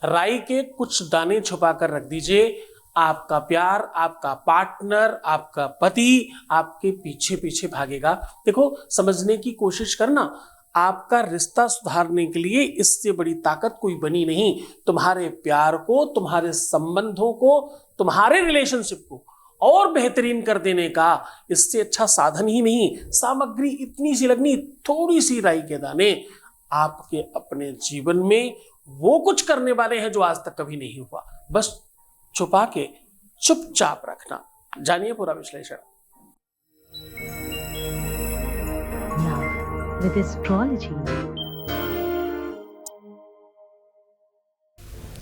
राई के कुछ दाने छुपा कर रख दीजिए। आपका प्यार, आपका पार्टनर, आपका पति आपके पीछे पीछे भागेगा। देखो, समझने की कोशिश करना, आपका रिश्ता सुधारने के लिए इससे बड़ी ताकत कोई बनी नहीं। तुम्हारे प्यार को, तुम्हारे संबंधों को, तुम्हारे रिलेशनशिप को और बेहतरीन कर देने का इससे अच्छा साधन ही नहीं। सामग्री इतनी सी लगनी, थोड़ी सी राई के दाने आपके अपने जीवन में वो कुछ करने वाले हैं जो आज तक कभी नहीं हुआ। बस छुपा के चुपचाप रखना। जानिए पूरा विश्लेषण। With astrology.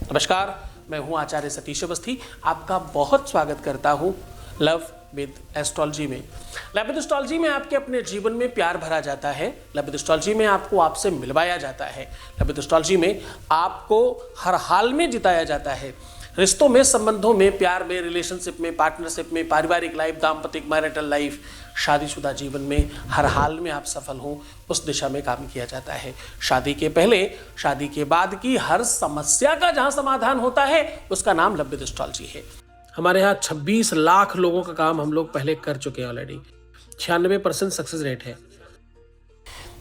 नमस्कार, मैं हूं आचार्य सतीश अवस्थी। आपका बहुत स्वागत करता हूं लव विद एस्ट्रोलॉजी में। लव विद एस्ट्रोलॉजी में आपके अपने जीवन में प्यार भरा जाता है। लव विद एस्ट्रोलॉजी में आपको आपसे मिलवाया जाता है। लव विद एस्ट्रोलॉजी में आपको हर हाल में जिताया जाता है। रिश्तों में, संबंधों में, प्यार में, रिलेशनशिप में, पार्टनरशिप में, पारिवारिक लाइफ, दाम्पतिक मैरिटल लाइफ, शादीशुदा जीवन में हर हाल में आप सफल हों, उस दिशा में काम किया जाता है। शादी के पहले, शादी के बाद की हर समस्या का जहां समाधान होता है उसका नाम लव विद एस्ट्रोलॉजी है। हमारे यहाँ 26 लाख लोगों का काम हम लोग पहले कर चुके हैं ऑलरेडी। 96% सक्सेस रेट है।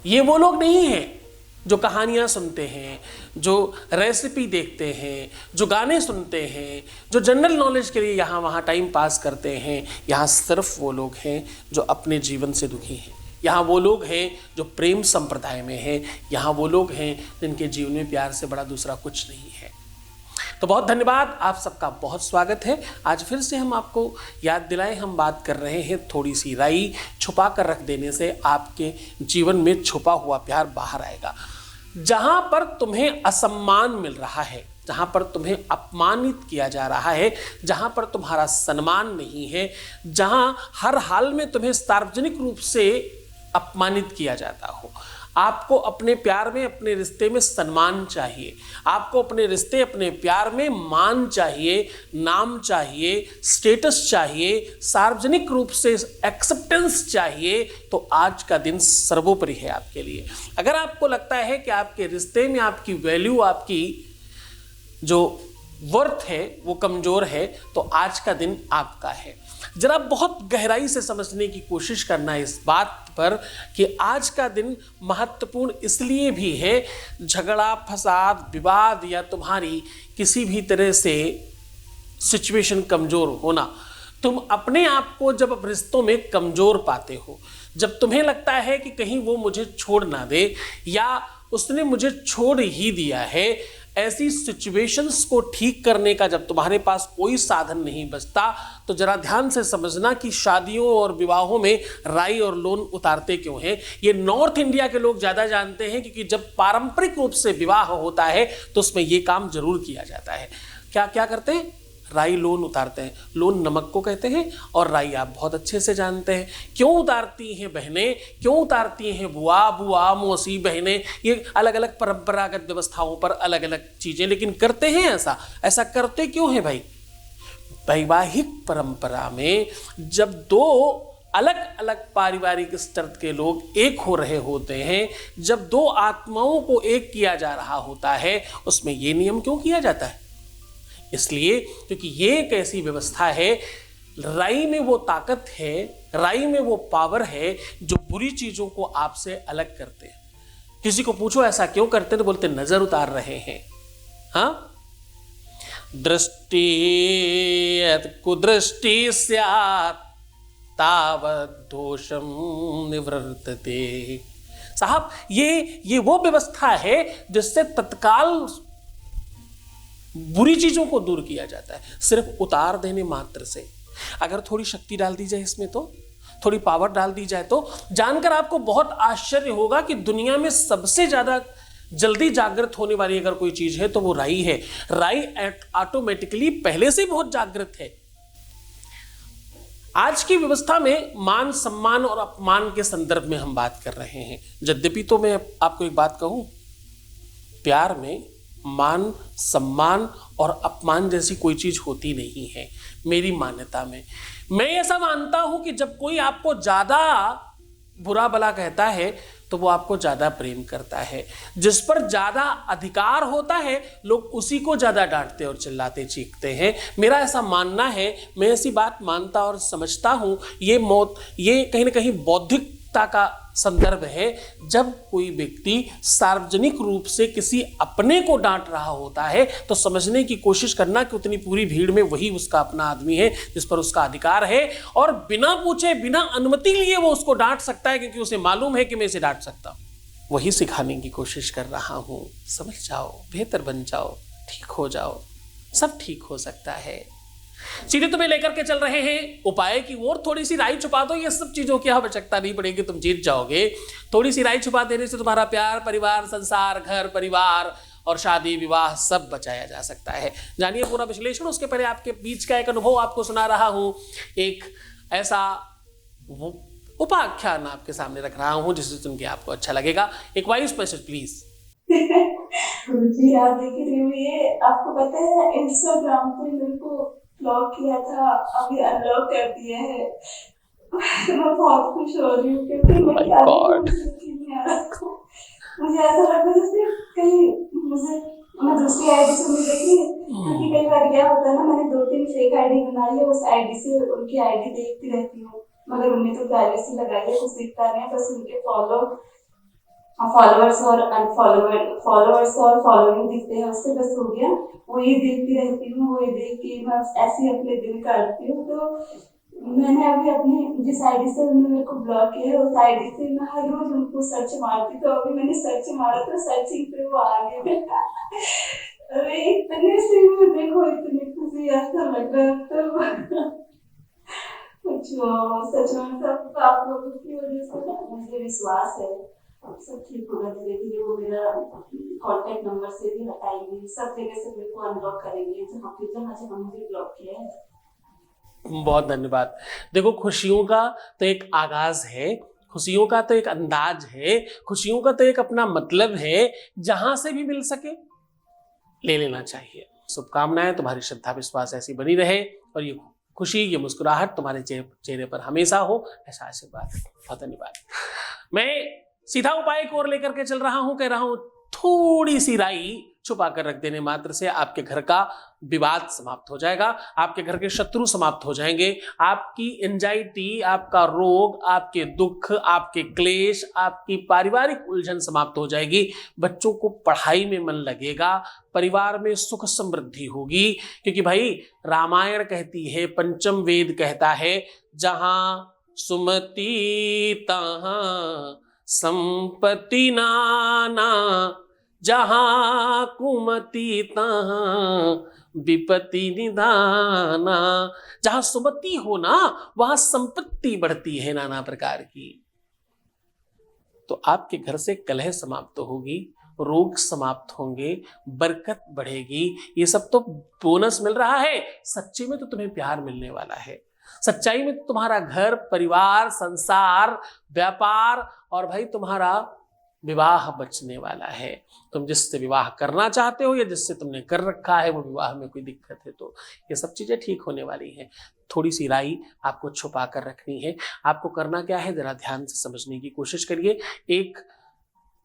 ये वो लोग नहीं हैं जो कहानियाँ सुनते हैं, जो रेसिपी देखते हैं, जो गाने सुनते हैं, जो जनरल नॉलेज के लिए यहाँ वहाँ टाइम पास करते हैं। यहाँ सिर्फ वो लोग हैं जो अपने जीवन से दुखी हैं। यहाँ वो लोग हैं जो प्रेम संप्रदाय में हैं। यहाँ वो लोग हैं जिनके जीवन में प्यार से बड़ा दूसरा कुछ नहीं है। तो बहुत धन्यवाद, आप सबका बहुत स्वागत है। आज फिर से हम आपको याद दिलाएं, हम बात कर रहे हैं थोड़ी सी राई छुपा कर रख देने से आपके जीवन में छुपा हुआ प्यार बाहर आएगा। जहां पर तुम्हें असम्मान मिल रहा है, जहां पर तुम्हें अपमानित किया जा रहा है, जहां पर तुम्हारा सम्मान नहीं है, जहां हर हाल में तुम्हें सार्वजनिक रूप से अपमानित किया जाता हो, आपको अपने प्यार में, अपने रिश्ते में सम्मान चाहिए। आपको अपने रिश्ते, अपने प्यार में मान चाहिए, नाम चाहिए, स्टेटस चाहिए, सार्वजनिक रूप से एक्सेप्टेंस चाहिए। तो आज का दिन सर्वोपरि है आपके लिए। अगर आपको लगता है कि आपके रिश्ते में आपकी वैल्यू, आपकी जो वर्थ है वो कमजोर है, तो आज का दिन आपका है। जरा बहुत गहराई से समझने की कोशिश करना इस बात पर कि आज का दिन महत्वपूर्ण इसलिए भी है, झगड़ा, फसाद, विवाद या तुम्हारी किसी भी तरह से सिचुएशन कमजोर होना, तुम अपने आप को जब रिश्तों में कमजोर पाते हो, जब तुम्हें लगता है कि कहीं वो मुझे छोड़ ना दे या उसने मुझे छोड़ ही दिया है, ऐसी सिचुएशंस को ठीक करने का जब तुम्हारे पास कोई साधन नहीं बचता, तो जरा ध्यान से समझना कि शादियों और विवाहों में राई और लोन उतारते क्यों हैं। ये नॉर्थ इंडिया के लोग ज़्यादा जानते हैं, क्योंकि जब पारंपरिक रूप से विवाह होता है तो उसमें ये काम जरूर किया जाता है। क्या क्या करते हैं? राई लोन उतारते हैं। लोन नमक को कहते हैं और राई आप बहुत अच्छे से जानते हैं। क्यों उतारती हैं बहनें, क्यों उतारती हैं बुआ, मौसी, बहनें? ये अलग अलग परंपरागत व्यवस्थाओं पर अलग अलग चीजें, लेकिन करते हैं ऐसा करते क्यों हैं भाई? वैवाहिक परंपरा में जब दो अलग अलग पारिवारिक स्तर के लोग एक हो रहे होते हैं, जब दो आत्माओं को एक किया जा रहा होता है, उसमें ये नियम क्यों किया जाता है? इसलिए क्योंकि ये एक ऐसी व्यवस्था है, राई में वो ताकत है, राई में वो पावर है जो बुरी चीजों को आपसे अलग करते हैं। किसी को पूछो ऐसा क्यों करते हैं, तो बोलते नजर उतार रहे हैं। हाँ, दृष्टि कुदृष्टि स्यात् तावत् दोषम निवर्तते। साहब, ये वो व्यवस्था है जिससे तत्काल बुरी चीजों को दूर किया जाता है, सिर्फ उतार देने मात्र से। अगर थोड़ी शक्ति डाल दी जाए इसमें, तो थोड़ी पावर डाल दी जाए, तो जानकर आपको बहुत आश्चर्य होगा कि दुनिया में सबसे ज्यादा जल्दी जागृत होने वाली अगर कोई चीज है तो वो राई है। राई ऑटोमेटिकली पहले से बहुत जागृत है। आज की व्यवस्था में मान, सम्मान और अपमान के संदर्भ में हम बात कर रहे हैं। यद्यपि तो मैं आपको एक बात कहूं, प्यार में मान, सम्मान और अपमान जैसी कोई चीज होती नहीं है। मेरी मान्यता में मैं ऐसा मानता हूं कि जब कोई आपको ज्यादा बुरा भला कहता है तो वो आपको ज्यादा प्रेम करता है। जिस पर ज्यादा अधिकार होता है लोग उसी को ज्यादा डांटते और चिल्लाते चीखते हैं। मेरा ऐसा मानना है, मैं ऐसी बात मानता और समझता हूं। ये कहीं ना कहीं बौद्धिकता का संदर्भ है। जब कोई व्यक्ति सार्वजनिक रूप से किसी अपने को डांट रहा होता है तो समझने की कोशिश करना कि उतनी पूरी भीड़ में वही उसका अपना आदमी है जिस पर उसका अधिकार है, और बिना पूछे बिना अनुमति लिए वो उसको डांट सकता है क्योंकि उसे मालूम है कि मैं इसे डांट सकता हूं। वही सिखाने की कोशिश कर रहा हूं। समझ जाओ, बेहतर बन जाओ, ठीक हो जाओ, सब ठीक हो सकता है। सीधे तुम्हें लेकर के चल रहे हैं उपाय की ओर। थोड़ी सी राई छुपा दो, ये सब चीजों की आवश्यकता नहीं पड़ेगी, तुम जीत जाओगे। थोड़ी सी राई छुपा देने से तुम्हारा प्यार, परिवार, संसार, घर परिवार और शादी विवाह सब बचाया जा सकता है। जानिए पूरा विश्लेषण। उसके पहले आपके बीच का एक अनुभव आपको सुना रहा हूं। एक ऐसा उपाख्यान आपके सामने रख रहा हूं जिसे सुन के आपको अच्छा लगेगा। एक वॉइस मैसेज प्लीज। जी आप देख रही हुई है, आपको पता है इंस्टाग्राम पे मेरे को ब्लॉक किया था, अभी अनलॉक कर दिया है। मैं बहुत खुश हो रही हूँ क्योंकि मैं माय क्या गॉड। नहीं आ रहा था। मुझे ऐसा लग रहा जैसे कहीं मुझे मैं दूसरी आईडी से मिल रही है, क्योंकि कई बार क्या होता है ना, मैंने 2-3 फेक आईडी बनाई है, उस आईडी से उनकी आईडी देखती रहती हूँ, मगर उन्हें तो प्राइवेसी लगाई है, कुछ दिखता नहीं है, बस उनके फॉलोअर्स और फॉलोइंग दिखते हैं, उससे बस हो गया। वो ये देखती रहती हूँ, वो ये देख के मैं ऐसे ही अपने दिन काटती हूँ। तो मैंने अभी अपनी जिस आईडी से उन्होंने मेरे को ब्लॉक किया है उस आईडी से मैं हर रोज उनको सर्च मारती, तो अभी मैंने सर्च मारा तो सर्चिंग पे वो आ गए। अरे इतने से में देखो, इतनी खुशी, ऐसा लग रहा है तो कुछ सच में सब आप लोगों की वजह से मुझे विश्वास है सब ठीक होगा धीरे धीरे। वो मेरा कांटेक्ट नंबर से भी हटाएंगे, सब जगह से मेरे को अनब्लॉक करेंगे जहाँ जहाँ मुझे ब्लॉक किया है। बहुत धन्यवाद। देखो, खुशियों का तो एक आगाज है, खुशियों का तो एक अंदाज है, खुशियों का तो एक अपना मतलब है। जहां से भी मिल सके ले लेना चाहिए। शुभकामनाएं, तुम्हारी श्रद्धा विश्वास ऐसी बनी रहे और ये खुशी, ये मुस्कुराहट तुम्हारे चेहरे पर हमेशा हो, ऐसा आशीर्वाद। बहुत धन्यवाद। मैं सीधा उपाय की ओर लेकर के चल रहा हूं। कह रहा हूं थोड़ी सी राई छुपा कर रख देने मात्र से आपके घर का विवाद समाप्त हो जाएगा, आपके घर के शत्रु समाप्त हो जाएंगे, आपकी एंजाइटी, आपका रोग, आपके दुख, आपके क्लेश, आपकी पारिवारिक उलझन समाप्त हो जाएगी। बच्चों को पढ़ाई में मन लगेगा, परिवार में सुख समृद्धि होगी। क्योंकि भाई रामायण कहती है, पंचम वेद कहता है, जहां सुमति तहां संपत्ति नाना, जहां कुमति तहां विपत्ति निधाना। जहां सुमति हो ना वहां संपत्ति बढ़ती है नाना प्रकार की। तो आपके घर से कलह समाप्त होगी, रोग समाप्त होंगे, बरकत बढ़ेगी। ये सब तो बोनस मिल रहा है। सच्चे में तो तुम्हें प्यार मिलने वाला है। सच्चाई में तो तुम्हारा घर परिवार संसार व्यापार और भाई तुम्हारा विवाह बचने वाला है। तुम जिससे विवाह करना चाहते हो या जिससे तुमने कर रखा है वो विवाह में कोई दिक्कत है तो ये सब चीजें ठीक होने वाली हैं। थोड़ी सी राई आपको छुपा कर रखनी है। आपको करना क्या है, जरा ध्यान से समझने की कोशिश करिए। एक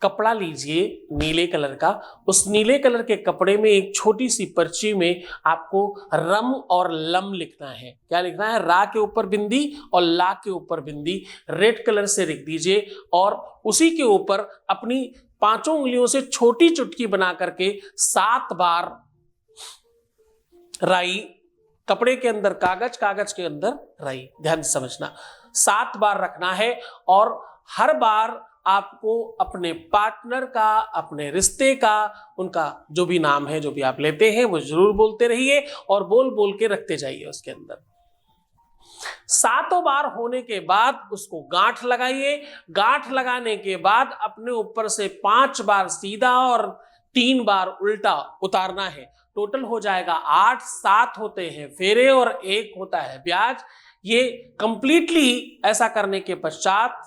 कपड़ा लीजिए नीले कलर का, उस नीले कलर के कपड़े में एक छोटी सी पर्ची में आपको रम और लम लिखना है। क्या लिखना है? रा के ऊपर बिंदी और ला के ऊपर बिंदी रेड कलर से लिख दीजिए और उसी के ऊपर अपनी 5 उंगलियों से छोटी चुटकी बना करके 7 बार राई, कपड़े के अंदर कागज, कागज के अंदर राई, ध्यान से समझना, 7 बार रखना है। और हर बार आपको अपने पार्टनर का, अपने रिश्ते का, उनका जो भी नाम है, जो भी आप लेते हैं वो जरूर बोलते रहिए और बोल बोल के रखते जाइए उसके अंदर। 7 बार होने के बाद उसको गांठ लगाइए। गांठ लगाने के बाद अपने ऊपर से 5 बार सीधा और 3 बार उल्टा उतारना है। टोटल हो जाएगा 8। 7 होते हैं फेरे और 1 होता है ब्याज। ये कंप्लीटली ऐसा करने के पश्चात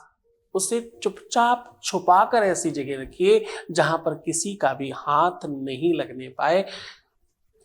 उसे चुपचाप छुपा कर ऐसी जगह रखिए जहां पर किसी का भी हाथ नहीं लगने पाए।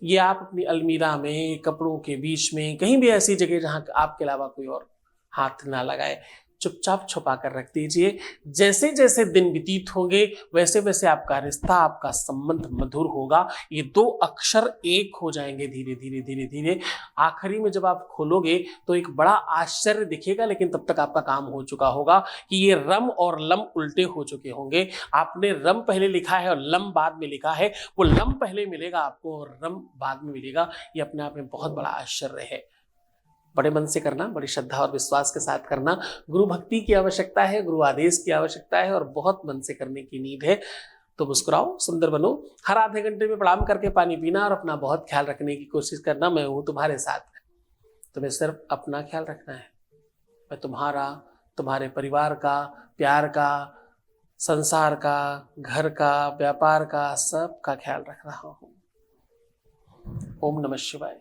ये आप अपनी अलमीरा में, कपड़ों के बीच में, कहीं भी ऐसी जगह जहां आपके अलावा कोई और हाथ ना लगाए। चुपचाप छुपा कर रख दीजिए। जैसे जैसे दिन व्यतीत होंगे वैसे वैसे आपका रिश्ता, आपका संबंध मधुर होगा। ये 2 अक्षर एक हो जाएंगे धीरे धीरे धीरे धीरे। आखिरी में जब आप खोलोगे तो एक बड़ा आश्चर्य दिखेगा, लेकिन तब तक आपका काम हो चुका होगा कि ये रम और लम उल्टे हो चुके होंगे। आपने रम पहले लिखा है और लम बाद में लिखा है, वो लम पहले मिलेगा आपको और रम बाद में मिलेगा। ये अपने आप में बहुत बड़ा आश्चर्य है। बड़े मन से करना, बड़ी श्रद्धा और विश्वास के साथ करना। गुरु भक्ति की आवश्यकता है, गुरु आदेश की आवश्यकता है और बहुत मन से करने की नीड है। तो मुस्कुराओ, सुंदर बनो। हर आधे घंटे में प्रणाम करके पानी पीना और अपना बहुत ख्याल रखने की कोशिश करना। मैं हूं तुम्हारे साथ, तुम्हें सिर्फ अपना ख्याल रखना है। मैं तुम्हारा, तुम्हारे परिवार का, प्यार का, संसार का, घर का, व्यापार का, सबका ख्याल रख रहा हूं। ओम नमः शिवाय।